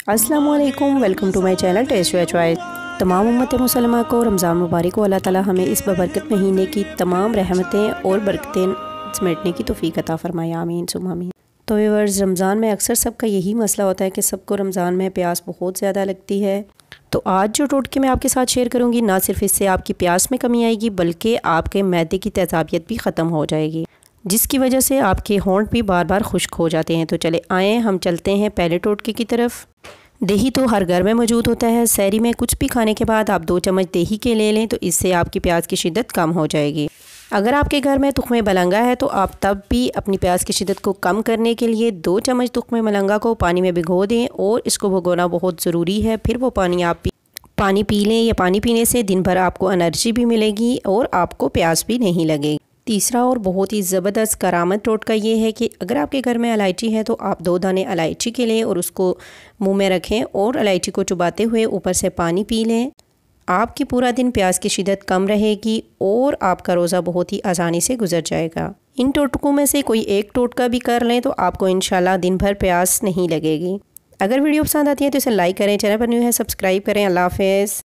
अस्सलामुअलैकुम, welcome to my channel taste your choice. तमाम उम्मत मुसलमान को रमज़ान मुबारक हो। अल्लाह ताला हमें इस बबरकत महीने की तमाम रहमतें और बरकतें समेटने की तौफीक अता फरमाए, आमीन सुम्मा आमीन। तो व्यूअर्स, रमज़ान में अक्सर सबका यही मसला होता है कि सबको रमज़ान में प्यास बहुत ज़्यादा लगती है। तो आज जो टोटके मैं आपके साथ शेयर करूँगी, ना सिर्फ इससे आपकी प्यास में कमी आएगी बल्कि आपके मैदे की तेज़ाबियत भी ख़त्म हो जाएगी, जिसकी वजह से आपके होंठ भी बार बार खुश्क हो जाते हैं। तो चले आए हम चलते हैं पहले टोटके की तरफ। दही तो हर घर में मौजूद होता है। सहरी में कुछ भी खाने के बाद आप 2 चम्मच दही के ले लें तो इससे आपकी प्यास की शिद्दत कम हो जाएगी। अगर आपके घर में तुख्मे मलंगा है तो आप तब भी अपनी प्यास की शिद्दत को कम करने के लिए 2 चम्मच तुख्मे मलंगा को पानी में भिगो दें, और इसको भिगोना बहुत ज़रूरी है। फिर वो पानी आप पानी पी लें। या पानी पीने से दिन भर आपको एनर्जी भी मिलेगी और आपको प्यास भी नहीं लगेगी। तीसरा और बहुत ही ज़बरदस्त करामत टोटका ये है कि अगर आपके घर में इलायची है तो आप 2 दाने इलायची के लें और उसको मुंह में रखें और इलायची को चुबाते हुए ऊपर से पानी पी लें। आपकी पूरा दिन प्यास की शिद्दत कम रहेगी और आपका रोज़ा बहुत ही आसानी से गुजर जाएगा। इन टोटकों में से कोई एक टोटका भी कर लें तो आपको इंशाल्लाह दिन भर प्यास नहीं लगेगी। अगर वीडियो पसंद आती है तो इसे लाइक करें, चैनल पर न्यू है सब्सक्राइब करें। अल्लाह हाफ़िज़।